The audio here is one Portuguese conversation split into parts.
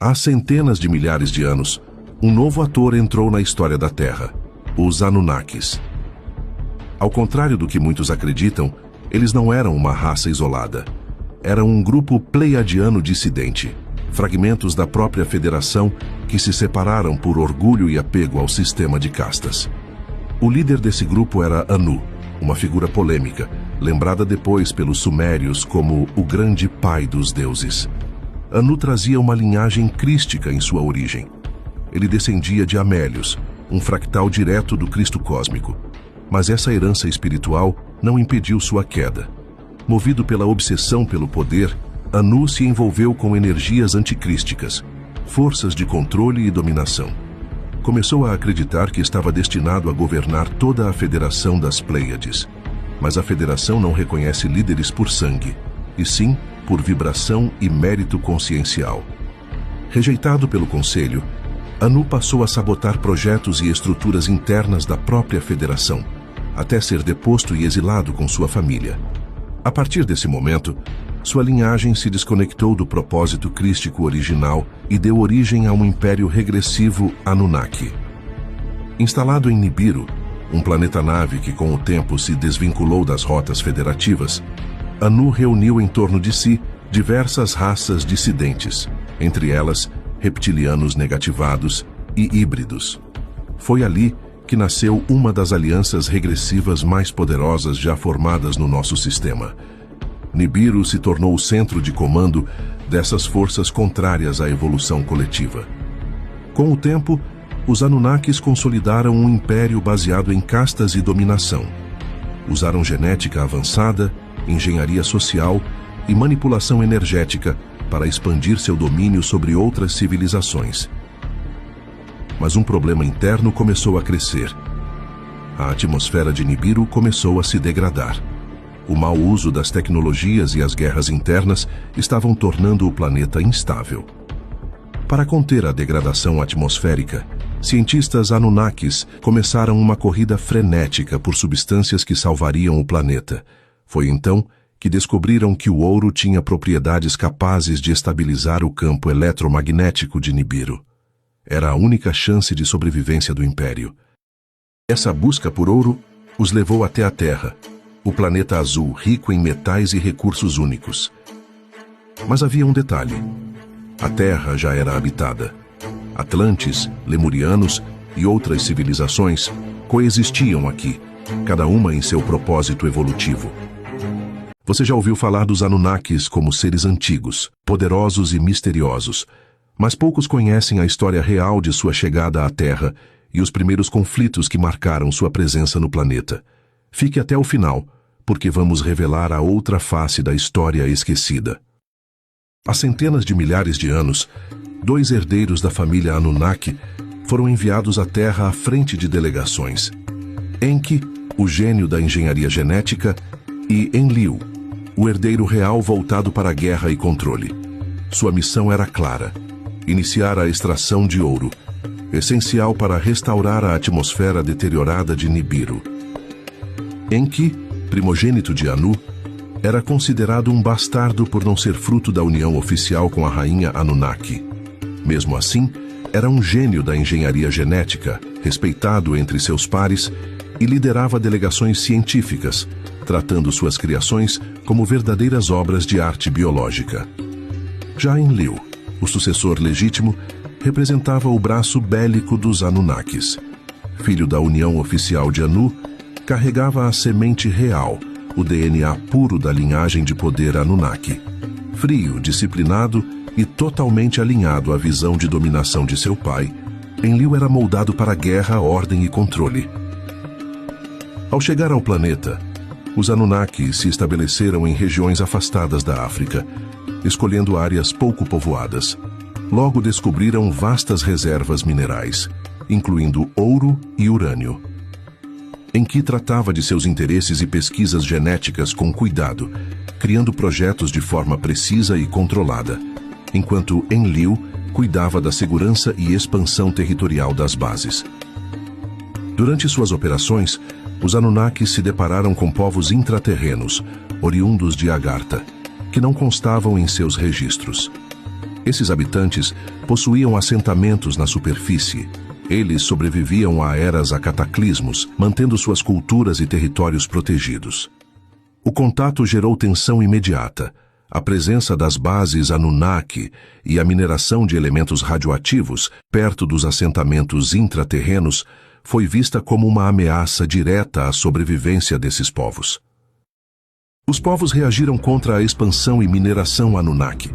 Há centenas de milhares de anos, um novo ator entrou na história da Terra, os Anunnakis. Ao contrário do que muitos acreditam, eles não eram uma raça isolada. Eram um grupo pleiadiano dissidente, fragmentos da própria Federação que se separaram por orgulho e apego ao sistema de castas. O líder desse grupo era Anu, uma figura polêmica, lembrada depois pelos sumérios como o grande pai dos deuses. Anu trazia uma linhagem crística em sua origem. Ele descendia de Amélios, um fractal direto do Cristo cósmico. Mas essa herança espiritual não impediu sua queda. Movido pela obsessão pelo poder, Anu se envolveu com energias anticrísticas, forças de controle e dominação. Começou a acreditar que estava destinado a governar toda a Federação das Pleiades. Mas a Federação não reconhece líderes por sangue, e sim por vibração e mérito consciencial. Rejeitado pelo Conselho, Anu passou a sabotar projetos e estruturas internas da própria Federação, até ser deposto e exilado com sua família. A partir desse momento, sua linhagem se desconectou do propósito crístico original e deu origem a um império regressivo Anunnaki. Instalado em Nibiru, um planeta-nave que com o tempo se desvinculou das rotas federativas, Anu reuniu em torno de si diversas raças dissidentes, entre elas reptilianos negativados e híbridos. Foi ali que nasceu uma das alianças regressivas mais poderosas já formadas no nosso sistema. Nibiru se tornou o centro de comando dessas forças contrárias à evolução coletiva. Com o tempo, os Anunnakis consolidaram um império baseado em castas e dominação. Usaram genética avançada, engenharia social e manipulação energética para expandir seu domínio sobre outras civilizações. Mas um problema interno começou a crescer. A atmosfera de Nibiru começou a se degradar. O mau uso das tecnologias e as guerras internas estavam tornando o planeta instável. Para conter a degradação atmosférica, cientistas Anunnakis começaram uma corrida frenética por substâncias que salvariam o planeta. Foi então que descobriram que o ouro tinha propriedades capazes de estabilizar o campo eletromagnético de Nibiru. Era a única chance de sobrevivência do Império. Essa busca por ouro os levou até a Terra, o planeta azul rico em metais e recursos únicos. Mas havia um detalhe. A Terra já era habitada. Atlantes, lemurianos e outras civilizações coexistiam aqui, cada uma em seu propósito evolutivo. Você já ouviu falar dos Anunnakis como seres antigos, poderosos e misteriosos, mas poucos conhecem a história real de sua chegada à Terra e os primeiros conflitos que marcaram sua presença no planeta. Fique até o final, porque vamos revelar a outra face da história esquecida. Há centenas de milhares de anos, 2 herdeiros da família Anunnaki foram enviados à Terra à frente de delegações. Enki, o gênio da engenharia genética, e Enlil, o herdeiro real voltado para a guerra e controle. Sua missão era clara: iniciar a extração de ouro, essencial para restaurar a atmosfera deteriorada de Nibiru. Enki, primogênito de Anu, era considerado um bastardo por não ser fruto da união oficial com a rainha Anunnaki. Mesmo assim, era um gênio da engenharia genética, respeitado entre seus pares, e liderava delegações científicas, tratando suas criações como verdadeiras obras de arte biológica. Já Enlil, o sucessor legítimo, representava o braço bélico dos Anunnakis. Filho da união oficial de Anu, carregava a semente real, o DNA puro da linhagem de poder Anunnaki. Frio, disciplinado e totalmente alinhado à visão de dominação de seu pai, Enlil era moldado para guerra, ordem e controle. Ao chegar ao planeta, os Anunnaki se estabeleceram em regiões afastadas da África, escolhendo áreas pouco povoadas. Logo descobriram vastas reservas minerais, incluindo ouro e urânio. Enki tratava de seus interesses e pesquisas genéticas com cuidado, criando projetos de forma precisa e controlada, enquanto Enlil cuidava da segurança e expansão territorial das bases. Durante suas operações, os Anunnakis se depararam com povos intraterrenos, oriundos de Agartha, que não constavam em seus registros. Esses habitantes possuíam assentamentos na superfície. Eles sobreviviam a eras a cataclismos, mantendo suas culturas e territórios protegidos. O contato gerou tensão imediata. A presença das bases Anunnaki e a mineração de elementos radioativos perto dos assentamentos intraterrenos foi vista como uma ameaça direta à sobrevivência desses povos. Os povos reagiram contra a expansão e mineração Anunnaki,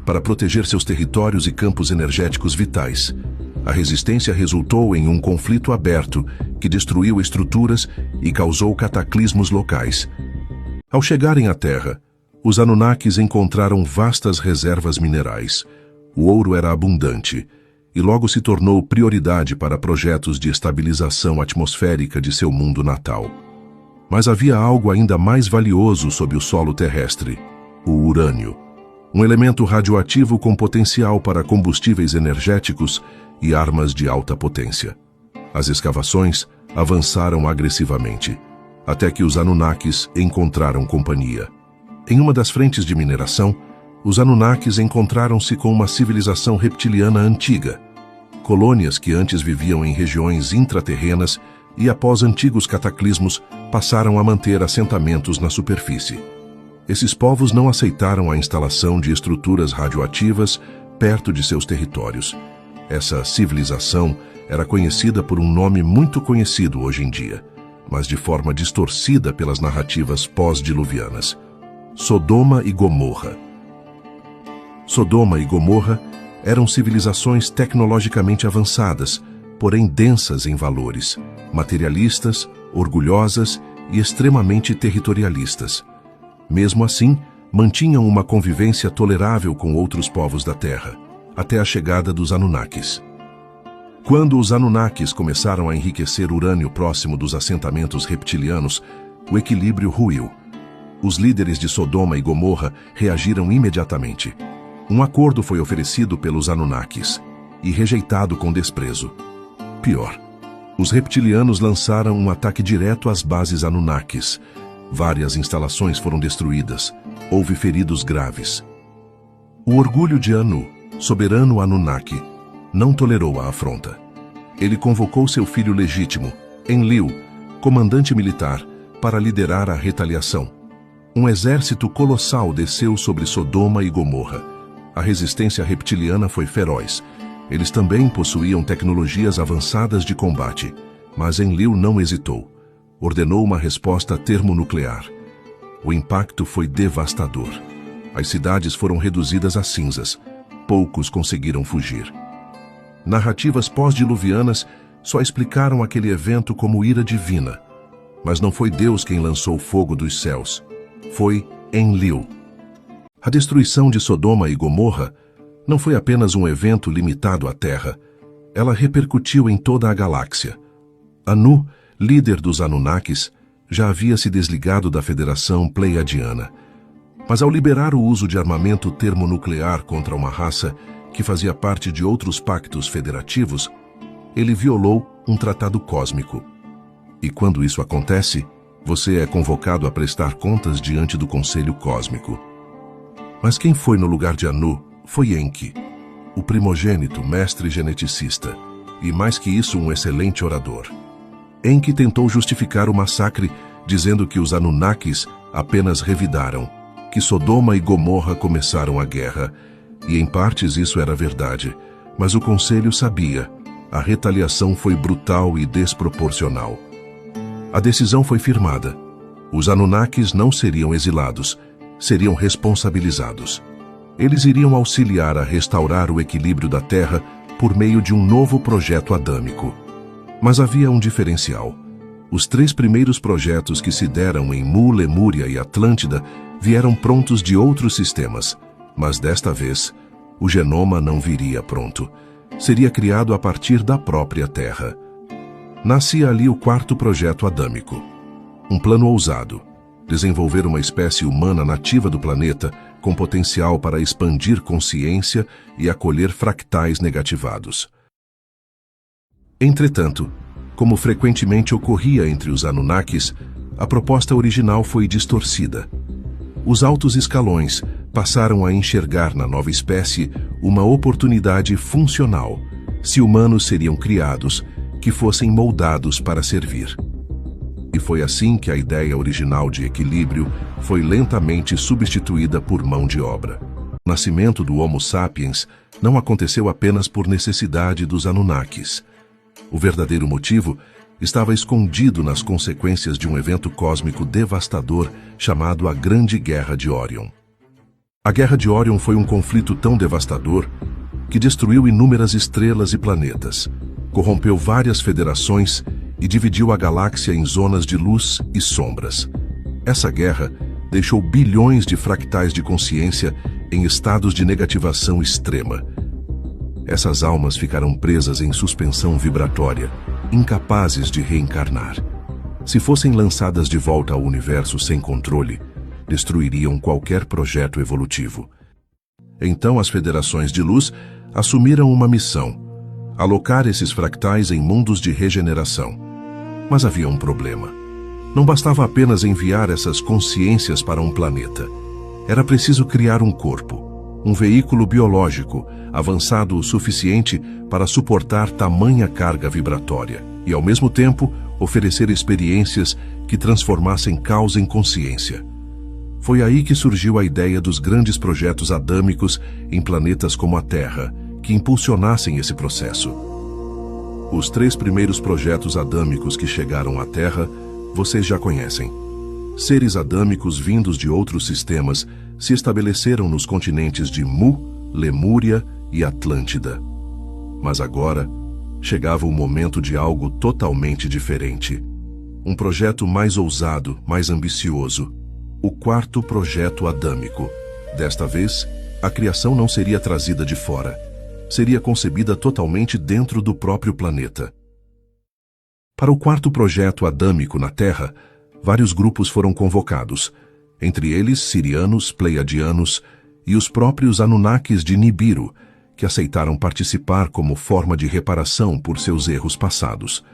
para proteger seus territórios e campos energéticos vitais. A resistência resultou em um conflito aberto que destruiu estruturas e causou cataclismos locais. Ao chegarem à Terra, os Anunnakis encontraram vastas reservas minerais. O ouro era abundante e logo se tornou prioridade para projetos de estabilização atmosférica de seu mundo natal. Mas havia algo ainda mais valioso sob o solo terrestre: o urânio. Um elemento radioativo com potencial para combustíveis energéticos e armas de alta potência. As escavações avançaram agressivamente, até que os Anunnakis encontraram companhia. Em uma das frentes de mineração, os Anunnakis encontraram-se com uma civilização reptiliana antiga. Colônias que antes viviam em regiões intraterrenas e, após antigos cataclismos, passaram a manter assentamentos na superfície. Esses povos não aceitaram a instalação de estruturas radioativas perto de seus territórios. Essa civilização era conhecida por um nome muito conhecido hoje em dia, mas de forma distorcida pelas narrativas pós-diluvianas: Sodoma e Gomorra. Sodoma e Gomorra eram civilizações tecnologicamente avançadas, porém densas em valores, materialistas, orgulhosas e extremamente territorialistas. Mesmo assim, mantinham uma convivência tolerável com outros povos da Terra, até a chegada dos Anunnakis. Quando os Anunnakis começaram a enriquecer urânio próximo dos assentamentos reptilianos, o equilíbrio ruiu. Os líderes de Sodoma e Gomorra reagiram imediatamente. Um acordo foi oferecido pelos Anunnakis e rejeitado com desprezo. Pior, os reptilianos lançaram um ataque direto às bases Anunnakis. Várias instalações foram destruídas. Houve feridos graves. O orgulho de Anu, soberano Anunnaki, não tolerou a afronta. Ele convocou seu filho legítimo, Enlil, comandante militar, para liderar a retaliação. Um exército colossal desceu sobre Sodoma e Gomorra. A resistência reptiliana foi feroz. Eles também possuíam tecnologias avançadas de combate, mas Enlil não hesitou. Ordenou uma resposta termonuclear. O impacto foi devastador. As cidades foram reduzidas a cinzas. Poucos conseguiram fugir. Narrativas pós-diluvianas só explicaram aquele evento como ira divina. Mas não foi Deus quem lançou fogo dos céus. Foi Enlil. A destruição de Sodoma e Gomorra não foi apenas um evento limitado à Terra. Ela repercutiu em toda a galáxia. Anu, líder dos Anunnakis, já havia se desligado da Federação Pleiadiana. Mas ao liberar o uso de armamento termonuclear contra uma raça que fazia parte de outros pactos federativos, ele violou um tratado cósmico. E quando isso acontece, você é convocado a prestar contas diante do Conselho Cósmico. Mas quem foi no lugar de Anu foi Enki, o primogênito mestre geneticista, e mais que isso, um excelente orador. Enki tentou justificar o massacre, dizendo que os Anunnakis apenas revidaram, que Sodoma e Gomorra começaram a guerra, e em partes isso era verdade, mas o Conselho sabia, a retaliação foi brutal e desproporcional. A decisão foi firmada. Os Anunnakis não seriam exilados, seriam responsabilizados. Eles iriam auxiliar a restaurar o equilíbrio da Terra por meio de um novo projeto adâmico. Mas havia um diferencial. Os 3 primeiros projetos que se deram em Mu, Lemúria e Atlântida vieram prontos de outros sistemas, mas desta vez, o genoma não viria pronto. Seria criado a partir da própria Terra. Nascia ali o 4º projeto adâmico. Um plano ousado: desenvolver uma espécie humana nativa do planeta com potencial para expandir consciência e acolher fractais negativados. Entretanto, como frequentemente ocorria entre os Anunnakis, a proposta original foi distorcida. Os altos escalões, passaram a enxergar na nova espécie uma oportunidade funcional, se humanos seriam criados que fossem moldados para servir. E foi assim que a ideia original de equilíbrio foi lentamente substituída por mão de obra. O nascimento do Homo sapiens não aconteceu apenas por necessidade dos Anunnakis. O verdadeiro motivo estava escondido nas consequências de um evento cósmico devastador chamado a Grande Guerra de Órion. A Guerra de Órion foi um conflito tão devastador que destruiu inúmeras estrelas e planetas, corrompeu várias federações e dividiu a galáxia em zonas de luz e sombras. Essa guerra deixou bilhões de fractais de consciência em estados de negativação extrema. Essas almas ficaram presas em suspensão vibratória, incapazes de reencarnar. Se fossem lançadas de volta ao universo sem controle, destruiriam qualquer projeto evolutivo. Então as federações de luz assumiram uma missão: alocar esses fractais em mundos de regeneração. Mas havia um problema. Não bastava apenas enviar essas consciências para um planeta. Era preciso criar um corpo, um veículo biológico avançado o suficiente para suportar tamanha carga vibratória e, ao mesmo tempo, oferecer experiências que transformassem caos em consciência. Foi aí que surgiu a ideia dos grandes projetos adâmicos em planetas como a Terra, que impulsionassem esse processo. Os 3 primeiros projetos adâmicos que chegaram à Terra, vocês já conhecem. Seres adâmicos vindos de outros sistemas se estabeleceram nos continentes de Mu, Lemúria e Atlântida. Mas agora, chegava o momento de algo totalmente diferente. Um projeto mais ousado, mais ambicioso. O 4º projeto adâmico. Desta vez, a criação não seria trazida de fora. Seria concebida totalmente dentro do próprio planeta. Para o 4º projeto adâmico na Terra, vários grupos foram convocados, entre eles sirianos, pleiadianos e os próprios Anunnakis de Nibiru, que aceitaram participar como forma de reparação por seus erros passados.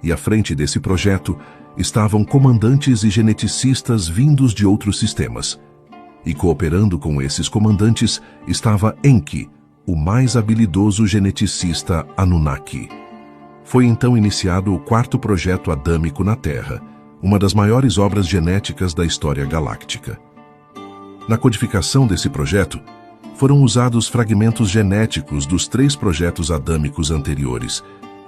E à frente desse projeto estavam comandantes e geneticistas vindos de outros sistemas. E cooperando com esses comandantes estava Enki, o mais habilidoso geneticista Anunnaki. Foi então iniciado o 4º projeto adâmico na Terra, uma das maiores obras genéticas da história galáctica. Na codificação desse projeto, foram usados fragmentos genéticos dos 3 projetos adâmicos anteriores,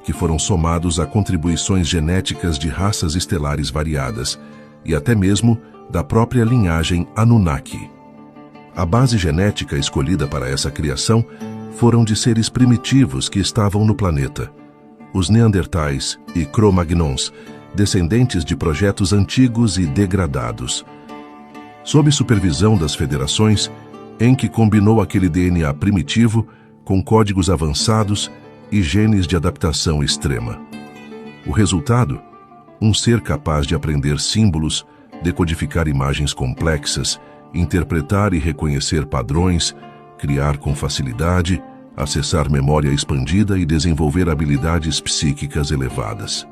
que foram somados a contribuições genéticas de raças estelares variadas e até mesmo da própria linhagem Anunnaki. A base genética escolhida para essa criação foram de seres primitivos que estavam no planeta, os Neandertais e Cro-Magnons, descendentes de projetos antigos e degradados. Sob supervisão das federações, Enki combinou aquele DNA primitivo com códigos avançados e genes de adaptação extrema. O resultado? Um ser capaz de aprender símbolos, decodificar imagens complexas, interpretar e reconhecer padrões, criar com facilidade, acessar memória expandida e desenvolver habilidades psíquicas elevadas.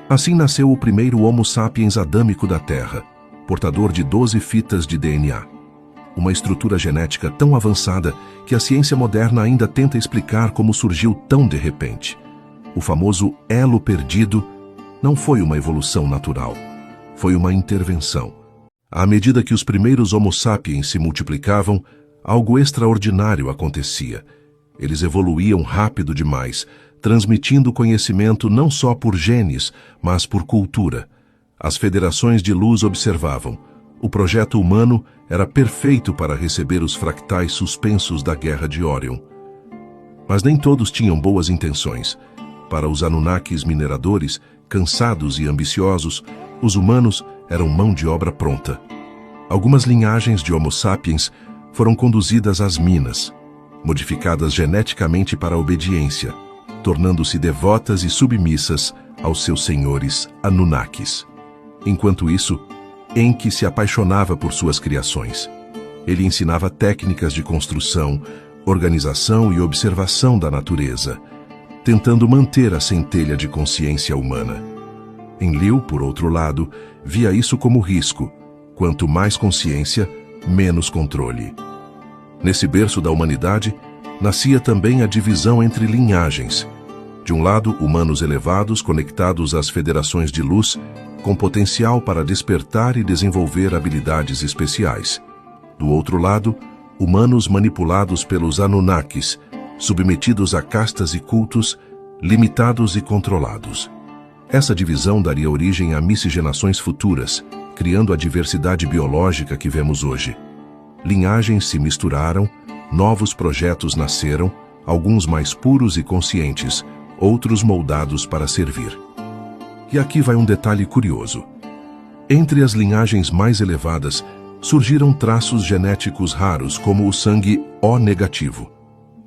Assim nasceu o primeiro Homo sapiens adâmico da Terra, portador de 12 fitas de DNA. Uma estrutura genética tão avançada que a ciência moderna ainda tenta explicar como surgiu tão de repente. O famoso elo perdido não foi uma evolução natural, foi uma intervenção. À medida que os primeiros Homo sapiens se multiplicavam, algo extraordinário acontecia. Eles evoluíam rápido demais, transmitindo conhecimento não só por genes, mas por cultura. As federações de luz observavam. O projeto humano era perfeito para receber os fractais suspensos da Guerra de Órion. Mas nem todos tinham boas intenções. Para os Anunnakis mineradores, cansados e ambiciosos, os humanos eram mão de obra pronta. Algumas linhagens de Homo sapiens foram conduzidas às minas, modificadas geneticamente para a obediência, tornando-se devotas e submissas aos seus senhores Anunnakis. Enquanto isso, Enki se apaixonava por suas criações. Ele ensinava técnicas de construção, organização e observação da natureza, tentando manter a centelha de consciência humana. Enlil, por outro lado, via isso como risco. Quanto mais consciência, menos controle. Nesse berço da humanidade, nascia também a divisão entre linhagens. De um lado, humanos elevados conectados às federações de luz, com potencial para despertar e desenvolver habilidades especiais. Do outro lado, humanos manipulados pelos Anunnakis, submetidos a castas e cultos, limitados e controlados. Essa divisão daria origem a miscigenações futuras, criando a diversidade biológica que vemos hoje. Linhagens se misturaram, novos projetos nasceram, alguns mais puros e conscientes, outros moldados para servir. E aqui vai um detalhe curioso. Entre as linhagens mais elevadas, surgiram traços genéticos raros como o sangue O negativo,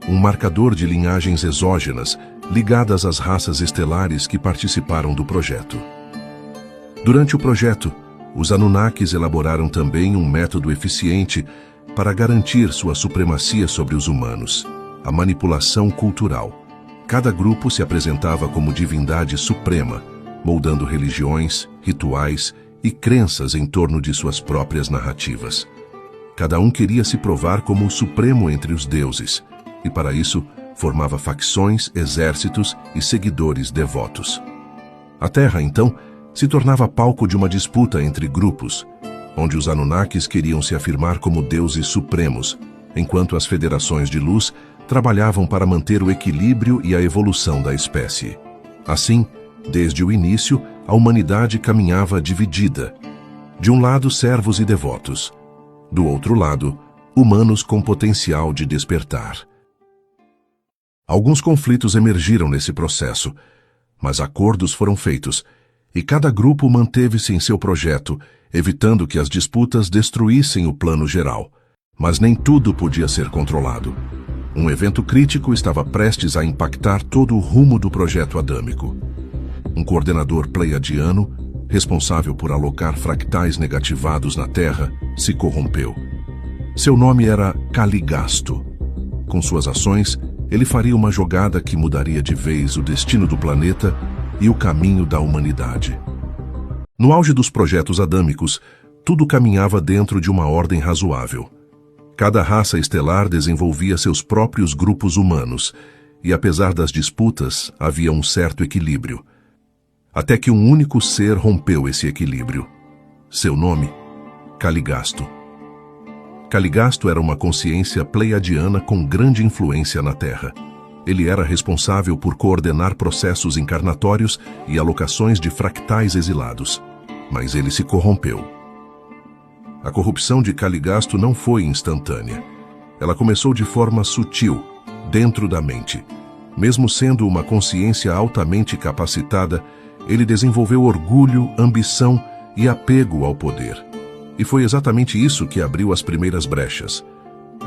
um marcador de linhagens exógenas ligadas às raças estelares que participaram do projeto. Durante o projeto, os Anunnakis elaboraram também um método eficiente para garantir sua supremacia sobre os humanos, a manipulação cultural. Cada grupo se apresentava como divindade suprema, moldando religiões, rituais e crenças em torno de suas próprias narrativas. Cada um queria se provar como o supremo entre os deuses, e para isso formava facções, exércitos e seguidores devotos. A Terra, então, se tornava palco de uma disputa entre grupos, onde os Anunnakis queriam se afirmar como deuses supremos, enquanto as federações de luz trabalhavam para manter o equilíbrio e a evolução da espécie. Assim, desde o início, a humanidade caminhava dividida. De um lado, servos e devotos. Do outro lado, humanos com potencial de despertar. Alguns conflitos emergiram nesse processo, mas acordos foram feitos, e cada grupo manteve-se em seu projeto, evitando que as disputas destruíssem o plano geral. Mas nem tudo podia ser controlado. Um evento crítico estava prestes a impactar todo o rumo do projeto adâmico. Um coordenador pleiadiano, responsável por alocar fractais negativados na Terra, se corrompeu. Seu nome era Caligasto. Com suas ações, ele faria uma jogada que mudaria de vez o destino do planeta e o caminho da humanidade. No auge dos projetos adâmicos, tudo caminhava dentro de uma ordem razoável. Cada raça estelar desenvolvia seus próprios grupos humanos, e apesar das disputas, havia um certo equilíbrio. Até que um único ser rompeu esse equilíbrio. Seu nome? Caligasto. Caligasto era uma consciência pleiadiana com grande influência na Terra. Ele era responsável por coordenar processos encarnatórios e alocações de fractais exilados. Mas ele se corrompeu. A corrupção de Caligasto não foi instantânea. Ela começou de forma sutil, dentro da mente. Mesmo sendo uma consciência altamente capacitada, ele desenvolveu orgulho, ambição e apego ao poder. E foi exatamente isso que abriu as primeiras brechas.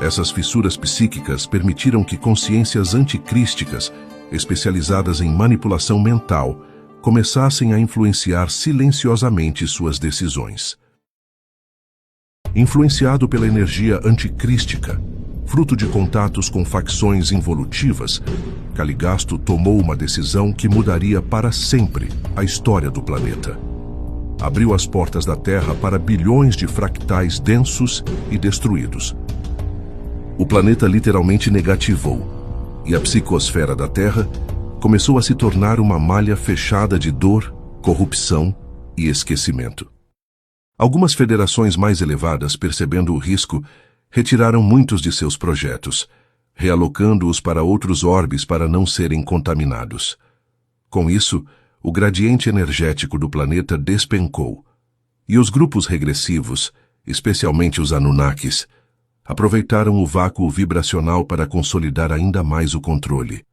Essas fissuras psíquicas permitiram que consciências anticrísticas, especializadas em manipulação mental, começassem a influenciar silenciosamente suas decisões. Influenciado pela energia anticrística, fruto de contatos com facções involutivas, Caligasto tomou uma decisão que mudaria para sempre a história do planeta. Abriu as portas da Terra para bilhões de fractais densos e destruídos. O planeta literalmente negativou, e a psicosfera da Terra começou a se tornar uma malha fechada de dor, corrupção e esquecimento. Algumas federações mais elevadas, percebendo o risco, retiraram muitos de seus projetos, realocando-os para outros orbes para não serem contaminados. Com isso, o gradiente energético do planeta despencou, e os grupos regressivos, especialmente os Anunnakis, aproveitaram o vácuo vibracional para consolidar ainda mais o controle.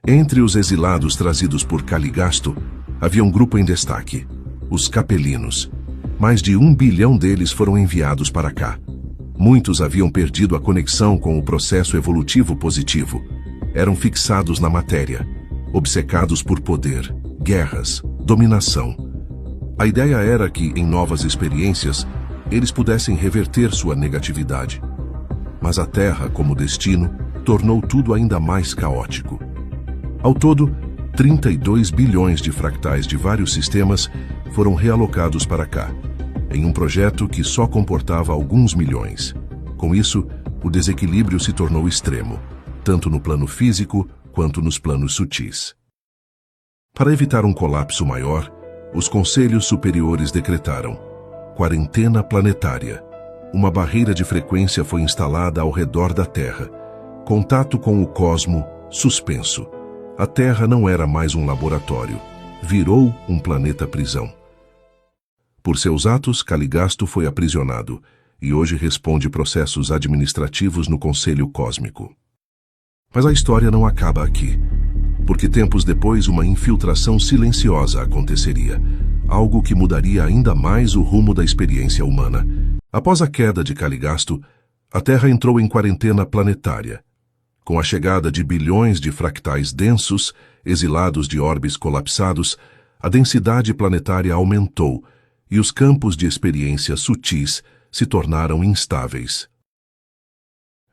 Entre os exilados trazidos por Caligasto, havia um grupo em destaque, os Capelinos. Mais de 1 bilhão deles foram enviados para cá. Muitos haviam perdido a conexão com o processo evolutivo positivo. Eram fixados na matéria, obcecados por poder, guerras, dominação. A ideia era que, em novas experiências, eles pudessem reverter sua negatividade. Mas a Terra, como destino, tornou tudo ainda mais caótico. Ao todo, 32 bilhões de fractais de vários sistemas foram realocados para cá. em um projeto que só comportava alguns milhões. Com isso, o desequilíbrio se tornou extremo, tanto no plano físico quanto nos planos sutis. Para evitar um colapso maior, os conselhos superiores decretaram quarentena planetária. Uma barreira de frequência foi instalada ao redor da Terra. Contato com o cosmo suspenso. A Terra não era mais um laboratório. Virou um planeta-prisão. Por seus atos, Caligasto foi aprisionado e hoje responde processos administrativos no Conselho Cósmico. Mas a história não acaba aqui, porque tempos depois uma infiltração silenciosa aconteceria, algo que mudaria ainda mais o rumo da experiência humana. Após a queda de Caligasto, a Terra entrou em quarentena planetária. Com a chegada de bilhões de fractais densos, exilados de orbes colapsados, a densidade planetária aumentou e os campos de experiência sutis se tornaram instáveis.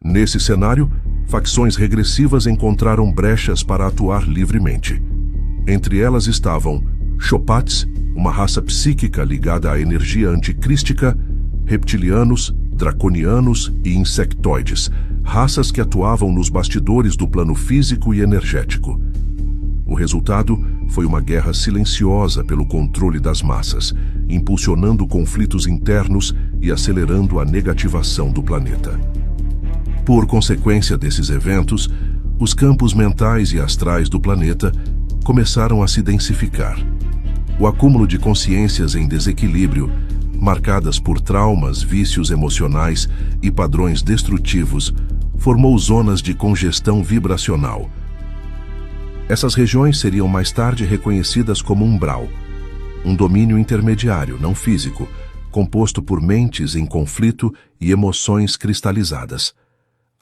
Nesse cenário, facções regressivas encontraram brechas para atuar livremente. Entre elas estavam Chopats, uma raça psíquica ligada à energia anticrística, reptilianos, draconianos e insectoides, raças que atuavam nos bastidores do plano físico e energético. O resultado foi uma guerra silenciosa pelo controle das massas, impulsionando conflitos internos e acelerando a negativação do planeta. Por consequência desses eventos, os campos mentais e astrais do planeta começaram a se densificar. O acúmulo de consciências em desequilíbrio, marcadas por traumas, vícios emocionais e padrões destrutivos, formou zonas de congestão vibracional. Essas regiões seriam mais tarde reconhecidas como umbral, um domínio intermediário, não físico, composto por mentes em conflito e emoções cristalizadas.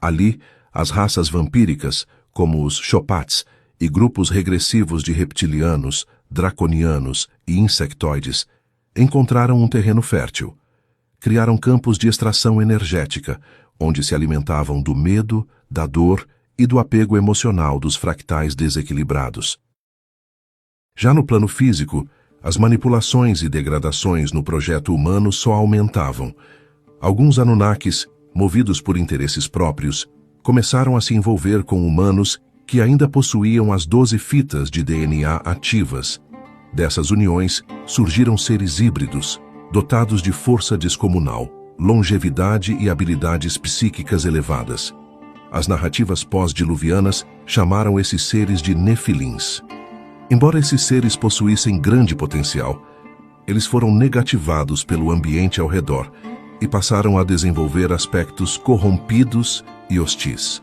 Ali, as raças vampíricas, como os Chopats, e grupos regressivos de reptilianos, draconianos e insectoides, encontraram um terreno fértil. Criaram campos de extração energética, onde se alimentavam do medo, da dor e do apego emocional dos fractais desequilibrados. Já no plano físico, as manipulações e degradações no projeto humano só aumentavam. Alguns Anunnakis, movidos por interesses próprios, começaram a se envolver com humanos que ainda possuíam as 12 fitas de DNA ativas. Dessas uniões, surgiram seres híbridos, dotados de força descomunal, longevidade e habilidades psíquicas elevadas. As narrativas pós-diluvianas chamaram esses seres de Nefilins. Embora esses seres possuíssem grande potencial, eles foram negativados pelo ambiente ao redor e passaram a desenvolver aspectos corrompidos e hostis.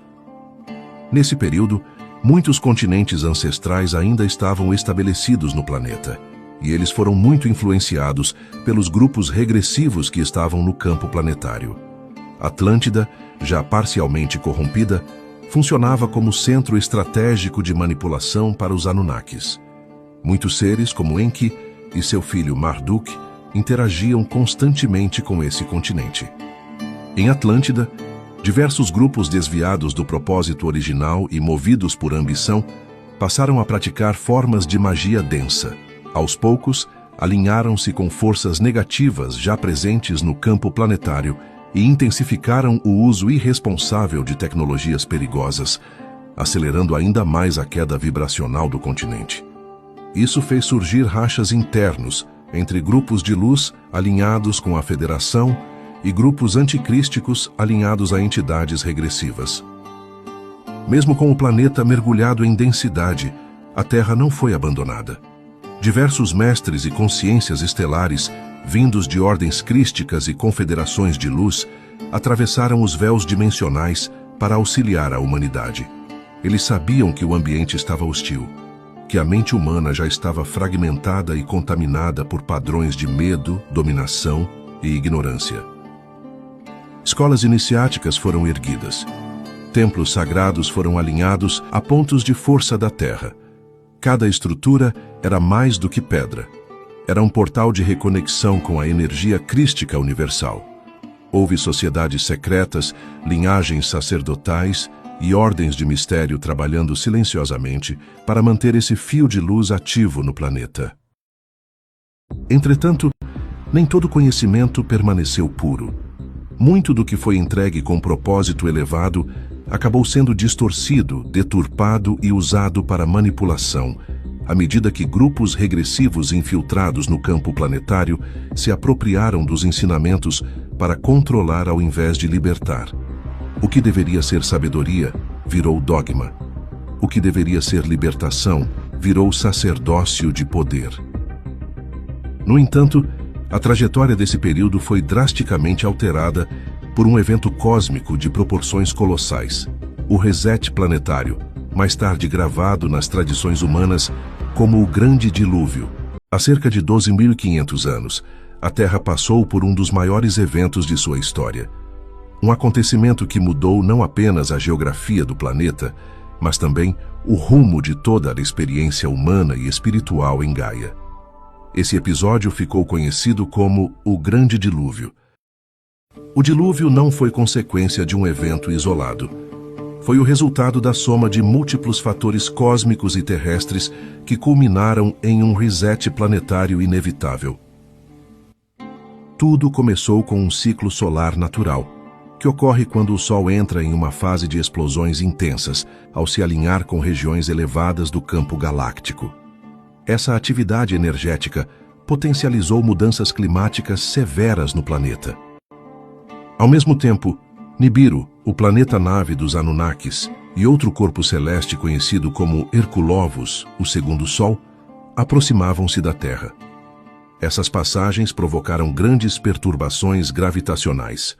Nesse período, muitos continentes ancestrais ainda estavam estabelecidos no planeta, e eles foram muito influenciados pelos grupos regressivos que estavam no campo planetário. Atlântida, já parcialmente corrompida, funcionava como centro estratégico de manipulação para os Anunnakis. Muitos seres, como Enki e seu filho Marduk, interagiam constantemente com esse continente. Em Atlântida, diversos grupos desviados do propósito original e movidos por ambição passaram a praticar formas de magia densa. Aos poucos, alinharam-se com forças negativas já presentes no campo planetário e intensificaram o uso irresponsável de tecnologias perigosas, acelerando ainda mais a queda vibracional do continente. Isso fez surgir rachas internos entre grupos de luz alinhados com a Federação e grupos anticrísticos alinhados a entidades regressivas. Mesmo com o planeta mergulhado em densidade, a Terra não foi abandonada. Diversos mestres e consciências estelares, vindos de ordens crísticas e confederações de luz, atravessaram os véus dimensionais para auxiliar a humanidade. Eles sabiam que o ambiente estava hostil, que a mente humana já estava fragmentada e contaminada por padrões de medo, dominação e ignorância. Escolas iniciáticas foram erguidas. Templos sagrados foram alinhados a pontos de força da Terra. Cada estrutura era mais do que pedra. Era um portal de reconexão com a energia crística universal. Houve sociedades secretas, linhagens sacerdotais e ordens de mistério trabalhando silenciosamente para manter esse fio de luz ativo no planeta. Entretanto, nem todo conhecimento permaneceu puro. Muito do que foi entregue com propósito elevado acabou sendo distorcido, deturpado e usado para manipulação, à medida que grupos regressivos infiltrados no campo planetário se apropriaram dos ensinamentos para controlar ao invés de libertar. O que deveria ser sabedoria virou dogma. O que deveria ser libertação virou sacerdócio de poder. No entanto, a trajetória desse período foi drasticamente alterada por um evento cósmico de proporções colossais, o reset planetário, mais tarde gravado nas tradições humanas como o Grande Dilúvio. Há cerca de 12.500 anos, a Terra passou por um dos maiores eventos de sua história. Um acontecimento que mudou não apenas a geografia do planeta, mas também o rumo de toda a experiência humana e espiritual em Gaia. Esse episódio ficou conhecido como o Grande Dilúvio. O dilúvio não foi consequência de um evento isolado. Foi o resultado da soma de múltiplos fatores cósmicos e terrestres que culminaram em um reset planetário inevitável. Tudo começou com um ciclo solar natural, que ocorre quando o Sol entra em uma fase de explosões intensas, ao se alinhar com regiões elevadas do campo galáctico. Essa atividade energética potencializou mudanças climáticas severas no planeta. Ao mesmo tempo, Nibiru, o planeta-nave dos Anunnakis, e outro corpo celeste conhecido como Herculovus, o segundo Sol, aproximavam-se da Terra. Essas passagens provocaram grandes perturbações gravitacionais.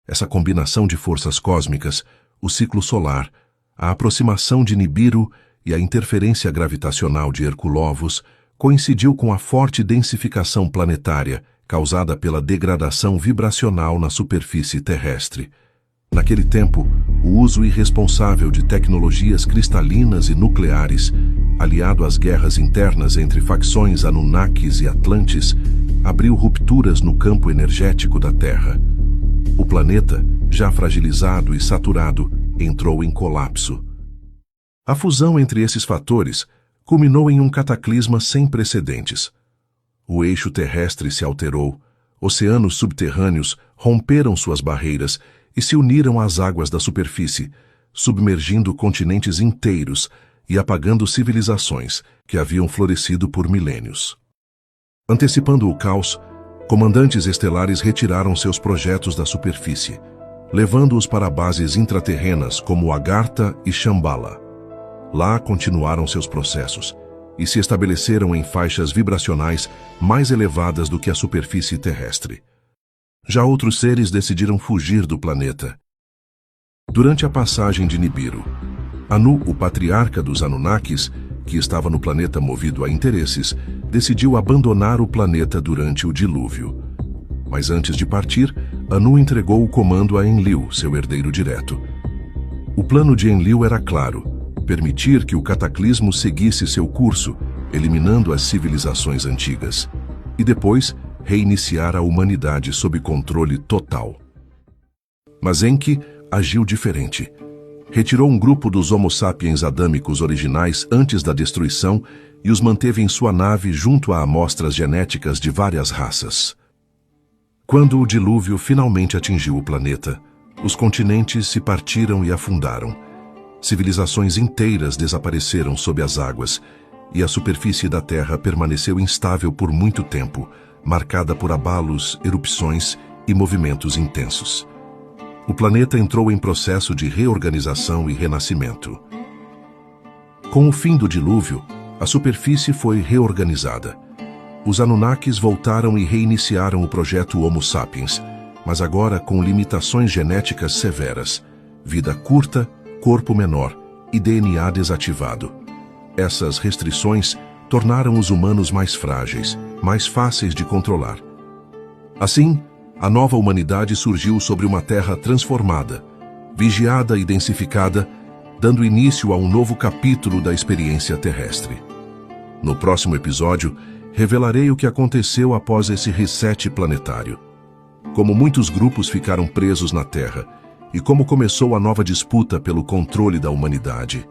Essa combinação de forças cósmicas, o ciclo solar, a aproximação de Nibiru e a interferência gravitacional de Herculovus coincidiu com a forte densificação planetária causada pela degradação vibracional na superfície terrestre. Naquele tempo, o uso irresponsável de tecnologias cristalinas e nucleares, aliado às guerras internas entre facções Anunnakis e Atlantes, abriu rupturas no campo energético da Terra. O planeta, já fragilizado e saturado, entrou em colapso. A fusão entre esses fatores culminou em um cataclisma sem precedentes. O eixo terrestre se alterou, oceanos subterrâneos romperam suas barreiras e se uniram às águas da superfície, submergindo continentes inteiros e apagando civilizações que haviam florescido por milênios. Antecipando o caos, comandantes estelares retiraram seus projetos da superfície, levando-os para bases intraterrenas como Agartha e Shambhala. Lá continuaram seus processos e se estabeleceram em faixas vibracionais mais elevadas do que a superfície terrestre. Já outros seres decidiram fugir do planeta. Durante a passagem de Nibiru, Anu, o patriarca dos Anunnakis, que estava no planeta movido a interesses, decidiu abandonar o planeta durante o dilúvio. Mas antes de partir, Anu entregou o comando a Enlil, seu herdeiro direto. O plano de Enlil era claro: permitir que o cataclismo seguisse seu curso, eliminando as civilizações antigas, e depois reiniciar a humanidade sob controle total. Mas Enki agiu diferente. Retirou um grupo dos Homo sapiens adâmicos originais antes da destruição e os manteve em sua nave junto a amostras genéticas de várias raças. Quando o dilúvio finalmente atingiu o planeta, os continentes se partiram e afundaram. Civilizações inteiras desapareceram sob as águas, e a superfície da Terra permaneceu instável por muito tempo, marcada por abalos, erupções e movimentos intensos. O planeta entrou em processo de reorganização e renascimento. Com o fim do dilúvio, a superfície foi reorganizada. Os Anunnakis voltaram e reiniciaram o projeto Homo sapiens, mas agora com limitações genéticas severas: vida curta, corpo menor e DNA desativado. Essas restrições tornaram os humanos mais frágeis, mais fáceis de controlar. Assim, a nova humanidade surgiu sobre uma Terra transformada, vigiada e densificada, dando início a um novo capítulo da experiência terrestre. No próximo episódio, revelarei o que aconteceu após esse reset planetário. Como muitos grupos ficaram presos na Terra e como começou a nova disputa pelo controle da humanidade.